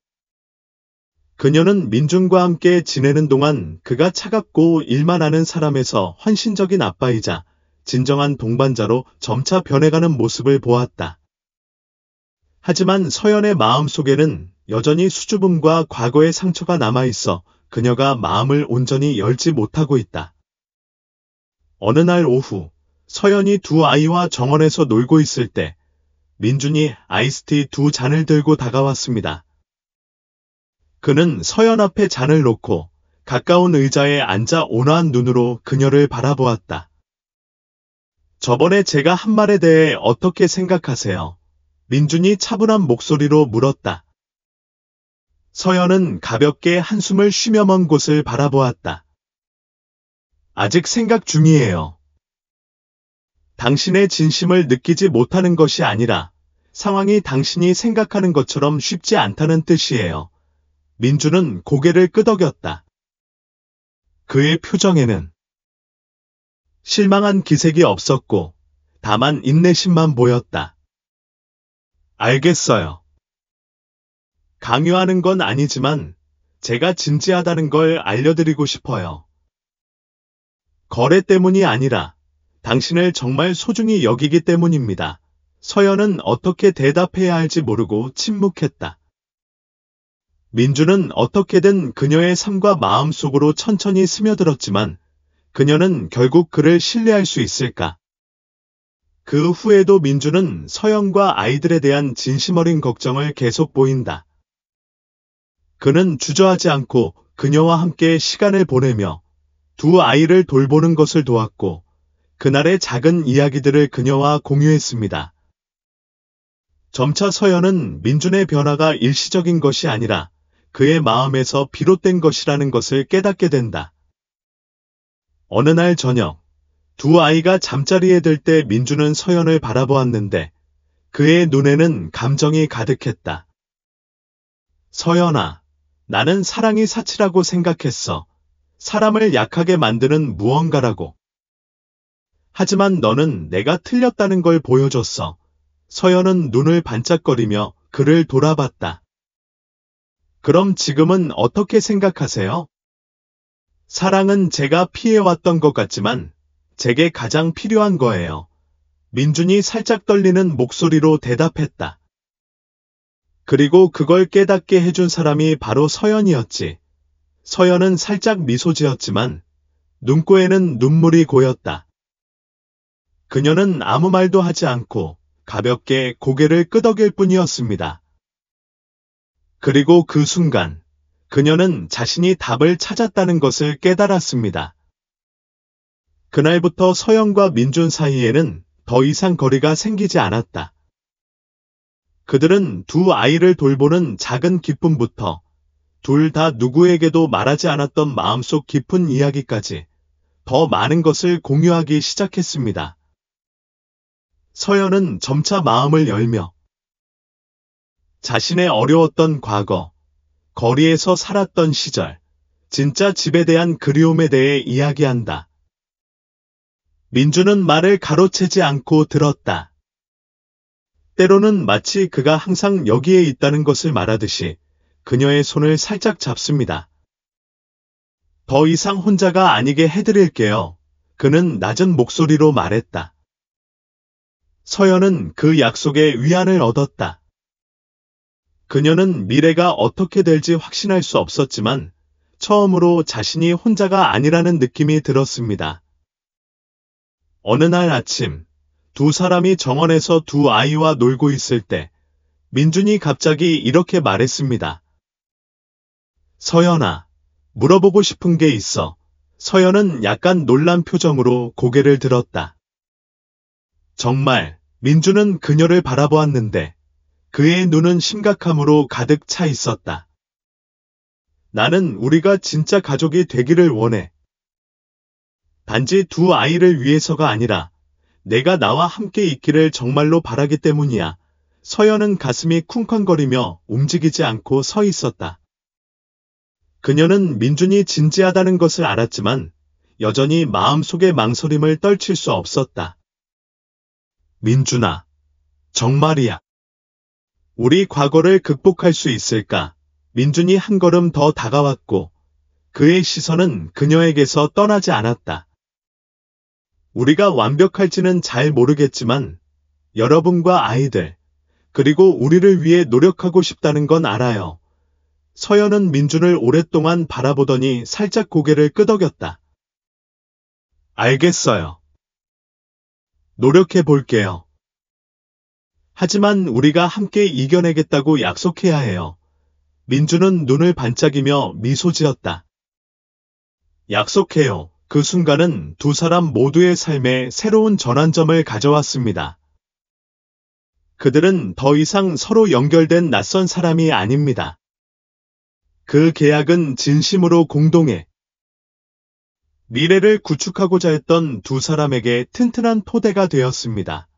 그녀는 민준과 함께 지내는 동안 그가 차갑고 일만 하는 사람에서 헌신적인 아빠이자 진정한 동반자로 점차 변해가는 모습을 보았다. 하지만 서연의 마음속에는 여전히 수줍음과 과거의 상처가 남아있어 그녀가 마음을 온전히 열지 못하고 있다. 어느 날 오후, 서연이 두 아이와 정원에서 놀고 있을 때 민준이 아이스티 두 잔을 들고 다가왔습니다. 그는 서연 앞에 잔을 놓고 가까운 의자에 앉아 온화한 눈으로 그녀를 바라보았다. 저번에 제가 한 말에 대해 어떻게 생각하세요? 민준이 차분한 목소리로 물었다. 서연은 가볍게 한숨을 쉬며 먼 곳을 바라보았다. 아직 생각 중이에요. 당신의 진심을 느끼지 못하는 것이 아니라 상황이 당신이 생각하는 것처럼 쉽지 않다는 뜻이에요. 민준은 고개를 끄덕였다. 그의 표정에는 실망한 기색이 없었고 다만 인내심만 보였다. 알겠어요. 강요하는 건 아니지만 제가 진지하다는 걸 알려드리고 싶어요. 거래 때문이 아니라 당신을 정말 소중히 여기기 때문입니다. 서연은 어떻게 대답해야 할지 모르고 침묵했다. 민준은 어떻게든 그녀의 삶과 마음속으로 천천히 스며들었지만 그녀는 결국 그를 신뢰할 수 있을까? 그 후에도 민준은 서연과 아이들에 대한 진심 어린 걱정을 계속 보인다. 그는 주저하지 않고 그녀와 함께 시간을 보내며 두 아이를 돌보는 것을 도왔고 그날의 작은 이야기들을 그녀와 공유했습니다. 점차 서연은 민준의 변화가 일시적인 것이 아니라 그의 마음에서 비롯된 것이라는 것을 깨닫게 된다. 어느 날 저녁, 두 아이가 잠자리에 들 때 민준은 서연을 바라보았는데 그의 눈에는 감정이 가득했다. 서연아, 나는 사랑이 사치라고 생각했어. 사람을 약하게 만드는 무언가라고. 하지만 너는 내가 틀렸다는 걸 보여줬어. 서연은 눈을 반짝거리며 그를 돌아봤다. 그럼 지금은 어떻게 생각하세요? 사랑은 제가 피해왔던 것 같지만 제게 가장 필요한 거예요. 민준이 살짝 떨리는 목소리로 대답했다. 그리고 그걸 깨닫게 해준 사람이 바로 서연이었지. 서연은 살짝 미소 지었지만 눈꼬에는 눈물이 고였다. 그녀는 아무 말도 하지 않고 가볍게 고개를 끄덕일 뿐이었습니다. 그리고 그 순간 그녀는 자신이 답을 찾았다는 것을 깨달았습니다. 그날부터 서연과 민준 사이에는 더 이상 거리가 생기지 않았다. 그들은 두 아이를 돌보는 작은 기쁨부터 둘 다 누구에게도 말하지 않았던 마음속 깊은 이야기까지 더 많은 것을 공유하기 시작했습니다. 서연은 점차 마음을 열며 자신의 어려웠던 과거, 거리에서 살았던 시절, 진짜 집에 대한 그리움에 대해 이야기한다. 민주는 말을 가로채지 않고 들었다. 때로는 마치 그가 항상 여기에 있다는 것을 말하듯이 그녀의 손을 살짝 잡습니다. 더 이상 혼자가 아니게 해드릴게요. 그는 낮은 목소리로 말했다. 서연은 그 약속에 위안을 얻었다. 그녀는 미래가 어떻게 될지 확신할 수 없었지만 처음으로 자신이 혼자가 아니라는 느낌이 들었습니다. 어느 날 아침, 두 사람이 정원에서 두 아이와 놀고 있을 때 민준이 갑자기 이렇게 말했습니다. 서연아, 물어보고 싶은 게 있어. 서연은 약간 놀란 표정으로 고개를 들었다. 정말, 민준은 그녀를 바라보았는데 그의 눈은 심각함으로 가득 차 있었다. 나는 우리가 진짜 가족이 되기를 원해. 단지 두 아이를 위해서가 아니라 내가 나와 함께 있기를 정말로 바라기 때문이야. 서연은 가슴이 쿵쾅거리며 움직이지 않고 서 있었다. 그녀는 민준이 진지하다는 것을 알았지만 여전히 마음속에 망설임을 떨칠 수 없었다. 민준아, 정말이야. 우리 과거를 극복할 수 있을까? 민준이 한 걸음 더 다가왔고 그의 시선은 그녀에게서 떠나지 않았다. 우리가 완벽할지는 잘 모르겠지만 여러분과 아이들, 그리고 우리를 위해 노력하고 싶다는 건 알아요. 서연은 민준을 오랫동안 바라보더니 살짝 고개를 끄덕였다. 알겠어요. 노력해 볼게요. 하지만 우리가 함께 이겨내겠다고 약속해야 해요. 민준은 눈을 반짝이며 미소 지었다. 약속해요. 그 순간은 두 사람 모두의 삶에 새로운 전환점을 가져왔습니다. 그들은 더 이상 서로 연결된 낯선 사람이 아닙니다. 그 계약은 진심으로 공동해 미래를 구축하고자 했던 두 사람에게 튼튼한 토대가 되었습니다.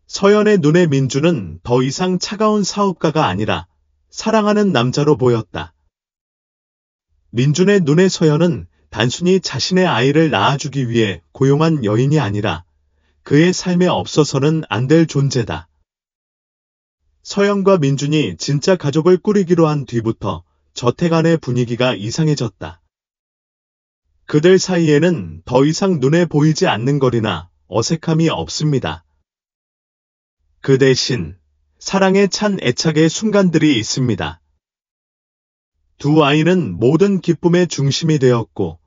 서연의 눈에 민준은 더 이상 차가운 사업가가 아니라 사랑하는 남자로 보였다. 민준의 눈에 서연은 단순히 자신의 아이를 낳아주기 위해 고용한 여인이 아니라 그의 삶에 없어서는 안 될 존재다. 서연과 민준이 진짜 가족을 꾸리기로 한 뒤부터 저택 안의 분위기가 이상해졌다. 그들 사이에는 더 이상 눈에 보이지 않는 거리나 어색함이 없습니다. 그 대신 사랑에 찬 애착의 순간들이 있습니다. 두 아이는 모든 기쁨의 중심이 되었고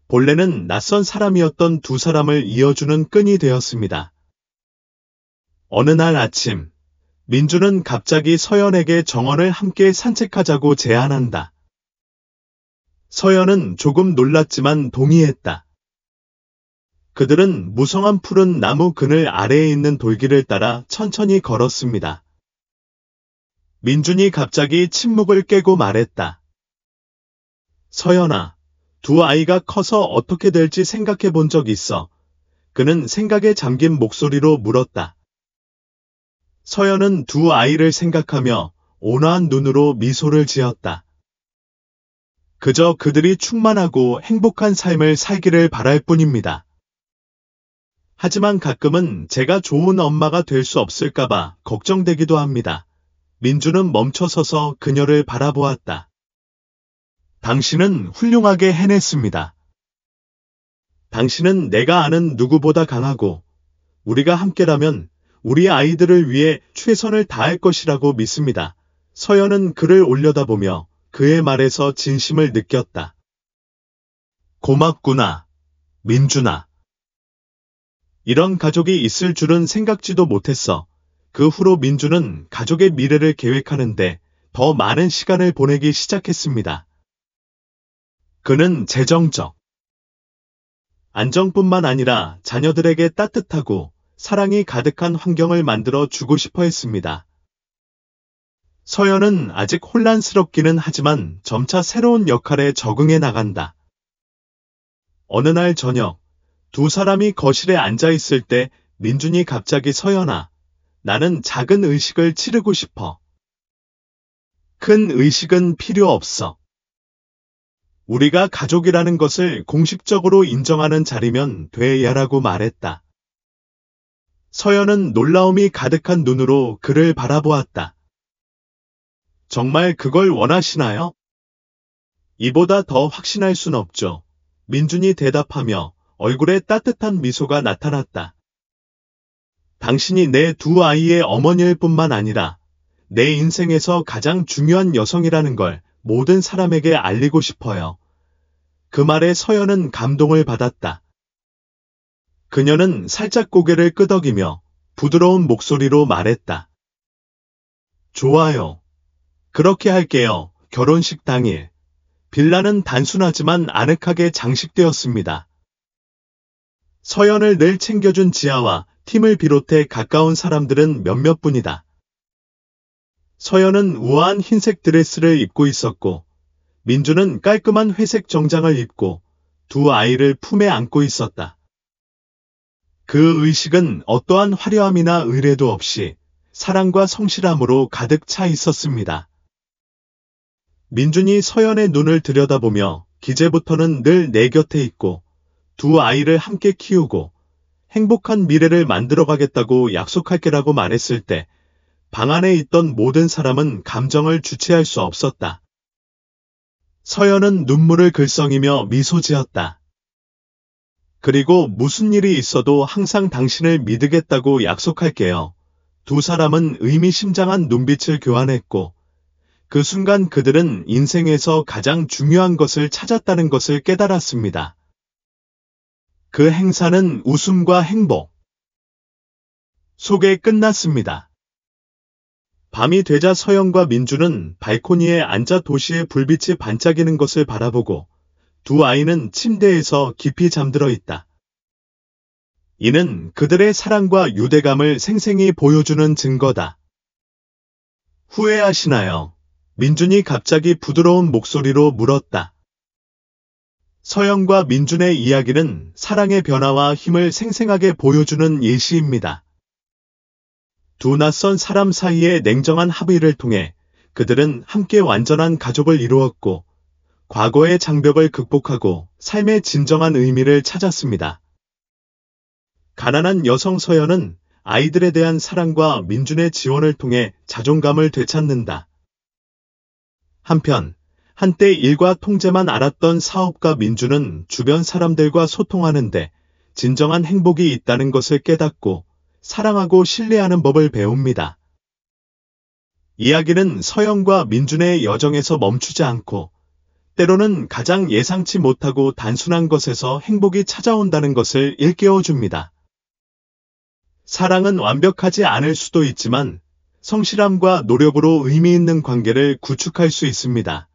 본래는 낯선 사람이었던 두 사람을 이어주는 끈이 되었습니다. 어느 날 아침, 민준은 갑자기 서연에게 정원을 함께 산책하자고 제안한다. 서연은 조금 놀랐지만 동의했다. 그들은 무성한 푸른 나무 그늘 아래에 있는 돌길을 따라 천천히 걸었습니다. 민준이 갑자기 침묵을 깨고 말했다. 서연아, 두 아이가 커서 어떻게 될지 생각해 본 적 있어? 그는 생각에 잠긴 목소리로 물었다. 서연은 두 아이를 생각하며 온화한 눈으로 미소를 지었다. 그저 그들이 충만하고 행복한 삶을 살기를 바랄 뿐입니다. 하지만 가끔은 제가 좋은 엄마가 될 수 없을까봐 걱정되기도 합니다. 민준은 멈춰서서 그녀를 바라보았다. 당신은 훌륭하게 해냈습니다. 당신은 내가 아는 누구보다 강하고 우리가 함께라면 우리 아이들을 위해 최선을 다할 것이라고 믿습니다. 서연은 그를 올려다보며 그의 말에서 진심을 느꼈다. 고맙구나, 민준아. 이런 가족이 있을 줄은 생각지도 못했어. 그 후로 민준은 가족의 미래를 계획하는데 더 많은 시간을 보내기 시작했습니다. 그는 재정적 안정뿐만 아니라 자녀들에게 따뜻하고 사랑이 가득한 환경을 만들어 주고 싶어 했습니다. 서연은 아직 혼란스럽기는 하지만 점차 새로운 역할에 적응해 나간다. 어느 날 저녁, 두 사람이 거실에 앉아 있을 때 민준이 갑자기 서연아, 나는 작은 의식을 치르고 싶어. 큰 의식은 필요 없어. 우리가 가족이라는 것을 공식적으로 인정하는 자리면 돼야라고 말했다. 서연은 놀라움이 가득한 눈으로 그를 바라보았다. 정말 그걸 원하시나요? 이보다 더 확신할 순 없죠. 민준이 대답하며 얼굴에 따뜻한 미소가 나타났다. 당신이 내 두 아이의 어머니일 뿐만 아니라 내 인생에서 가장 중요한 여성이라는 걸 모든 사람에게 알리고 싶어요. 그 말에 서연은 감동을 받았다. 그녀는 살짝 고개를 끄덕이며 부드러운 목소리로 말했다. 좋아요. 그렇게 할게요. 결혼식 당일. 빌라는 단순하지만 아늑하게 장식되었습니다. 서연을 늘 챙겨준 지아와 팀을 비롯해 가까운 사람들은 몇몇 분이다. 서연은 우아한 흰색 드레스를 입고 있었고, 민주는 깔끔한 회색 정장을 입고 두 아이를 품에 안고 있었다. 그 의식은 어떠한 화려함이나 의례도 없이 사랑과 성실함으로 가득 차 있었습니다. 민준이 서연의 눈을 들여다보며 기재부터는 늘 내 곁에 있고 두 아이를 함께 키우고 행복한 미래를 만들어가겠다고 약속할게라고 말했을 때 방 안에 있던 모든 사람은 감정을 주체할 수 없었다. 서연은 눈물을 글썽이며 미소 지었다. 그리고 무슨 일이 있어도 항상 당신을 믿으겠다고 약속할게요. 두 사람은 의미심장한 눈빛을 교환했고 그 순간 그들은 인생에서 가장 중요한 것을 찾았다는 것을 깨달았습니다. 그 행사는 웃음과 행복 속에 끝났습니다. 밤이 되자 서연과 민주는 발코니에 앉아 도시의 불빛이 반짝이는 것을 바라보고 두 아이는 침대에서 깊이 잠들어 있다. 이는 그들의 사랑과 유대감을 생생히 보여주는 증거다. 후회하시나요? 민준이 갑자기 부드러운 목소리로 물었다. 서연과 민준의 이야기는 사랑의 변화와 힘을 생생하게 보여주는 예시입니다. 두 낯선 사람 사이의 냉정한 합의를 통해 그들은 함께 완전한 가족을 이루었고 과거의 장벽을 극복하고 삶의 진정한 의미를 찾았습니다. 가난한 여성 서연은 아이들에 대한 사랑과 민준의 지원을 통해 자존감을 되찾는다. 한편 한때 일과 통제만 알았던 사업가 민준은 주변 사람들과 소통하는데 진정한 행복이 있다는 것을 깨닫고 사랑하고 신뢰하는 법을 배웁니다. 이야기는 서연과 민준의 여정에서 멈추지 않고 때로는 가장 예상치 못하고 단순한 것에서 행복이 찾아온다는 것을 일깨워줍니다. 사랑은 완벽하지 않을 수도 있지만 성실함과 노력으로 의미 있는 관계를 구축할 수 있습니다.